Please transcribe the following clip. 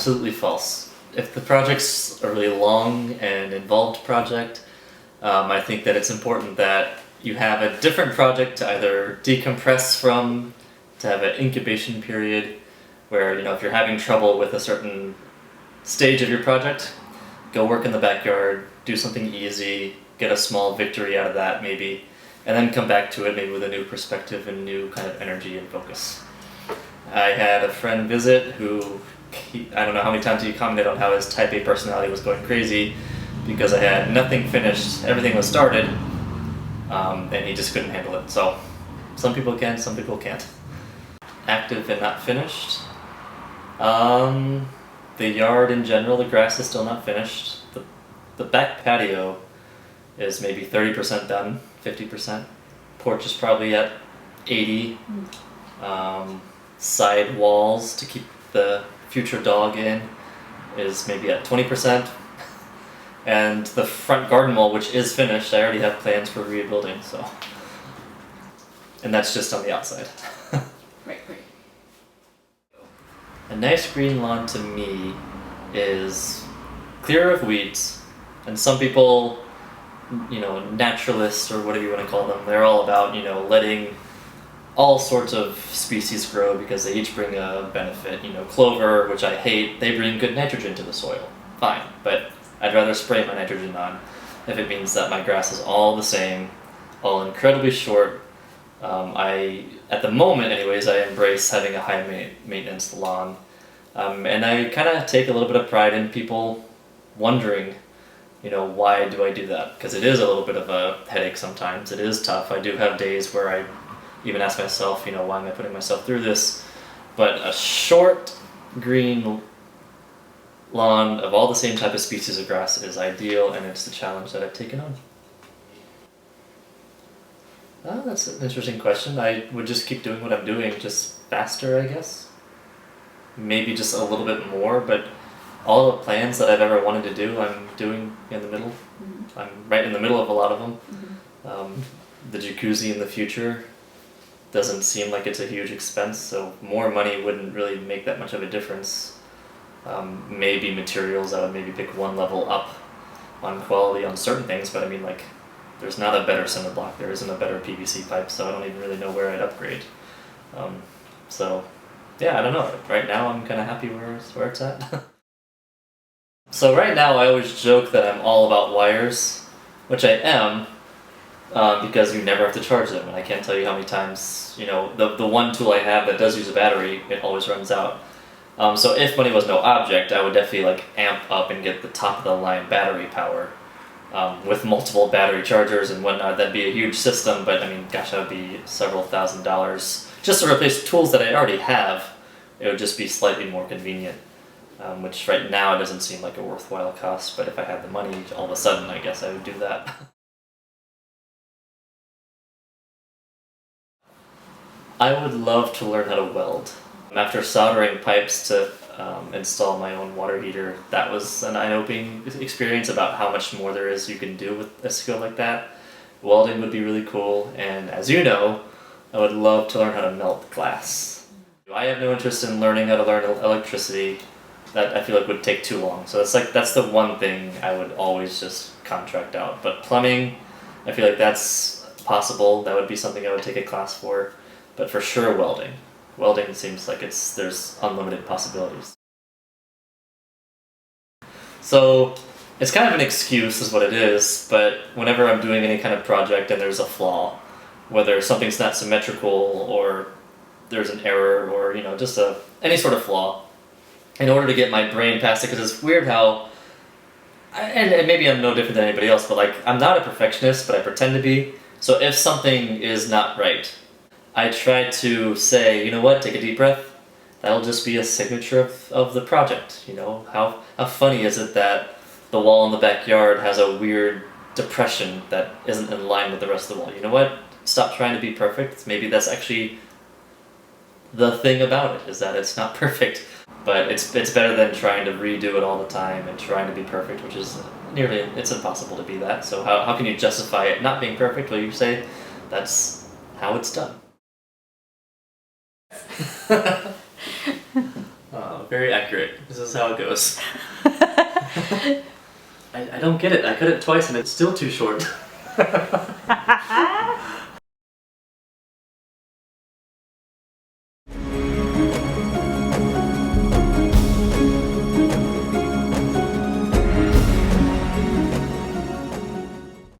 absolutely false. If the project's a really long and involved project, I think that it's important that you have a different project to either decompress from, to have an incubation period, where, if you're having trouble with a certain stage of your project, go work in the backyard, do something easy, get a small victory out of that maybe, and then come back to it maybe with a new perspective and new kind of energy and focus. I had a friend visit who, I don't know how many times he commented on how his type A personality was going crazy because I had nothing finished, everything was started, and he just couldn't handle it. So some people can, some people can't. Active and not finished. The yard in general, the grass is still not finished. The back patio is maybe 30% done, 50%. Porch is probably at 80. Side walls to keep the future dog in is maybe at 20%. And the front garden wall, which is finished, I already have plans for rebuilding, so. And that's just on the outside. Right. A nice green lawn to me is clear of weeds, and some people, naturalists or whatever you want to call them, they're all about, letting all sorts of species grow because they each bring a benefit. Clover, which I hate, they bring good nitrogen to the soil. Fine, but I'd rather spray my nitrogen on if it means that my grass is all the same, all incredibly short. At the moment anyways, I embrace having a high maintenance lawn. And I kind of take a little bit of pride in people wondering, why do I do that? Because it is a little bit of a headache sometimes. It is tough. I do have days where I even ask myself, why am I putting myself through this? But a short green lawn of all the same type of species of grass is ideal, and it's the challenge that I've taken on. Oh, that's an interesting question. I would just keep doing what I'm doing, just faster, I guess. Maybe just a little bit more, but all the plans that I've ever wanted to do, I'm doing in the middle. Mm-hmm. I'm right in the middle of a lot of them. Mm-hmm. The jacuzzi in the future doesn't seem like it's a huge expense, so more money wouldn't really make that much of a difference. Maybe materials, I would maybe pick one level up on quality on certain things, but there's not a better cinder block, there isn't a better PVC pipe, so I don't even really know where I'd upgrade. So yeah, I don't know. Right now I'm kind of happy where it's at. So right now I always joke that I'm all about wires, which I am, because you never have to charge them, and I can't tell you how many times, the one tool I have that does use a battery, it always runs out. So if money was no object, I would definitely amp up and get the top of the line battery power. With multiple battery chargers and whatnot, that'd be a huge system, but gosh, that would be several $1,000s. Just to replace tools that I already have, it would just be slightly more convenient, which right now doesn't seem like a worthwhile cost, but if I had the money, all of a sudden, I guess I would do that. I would love to learn how to weld. After soldering pipes to install my own water heater, that was an eye-opening experience about how much more there is you can do with a skill like that. Welding would be really cool, and as you know, I would love to learn how to melt glass. I have no interest in learning how to learn electricity. That I feel like would take too long. So that's the one thing I would always just contract out. But plumbing, I feel like that's possible. That would be something I would take a class for. But for sure welding. Welding seems like there's unlimited possibilities. So it's kind of an excuse is what it is, but whenever I'm doing any kind of project and there's a flaw, whether something's not symmetrical or there's an error or just any sort of flaw, in order to get my brain past it, because it's weird how, and maybe I'm no different than anybody else, but I'm not a perfectionist, but I pretend to be. So if something is not right, I try to say, take a deep breath. That'll just be a signature of the project. How funny is it that the wall in the backyard has a weird depression that isn't in line with the rest of the wall? You know what? Stop trying to be perfect. Maybe that's actually the thing about it, is that it's not perfect. But it's better than trying to redo it all the time and trying to be perfect, which is it's impossible to be that. So how can you justify it not being perfect? Well, you say that's how it's done. very accurate. This is how it goes. I don't get it. I cut it twice and it's still too short.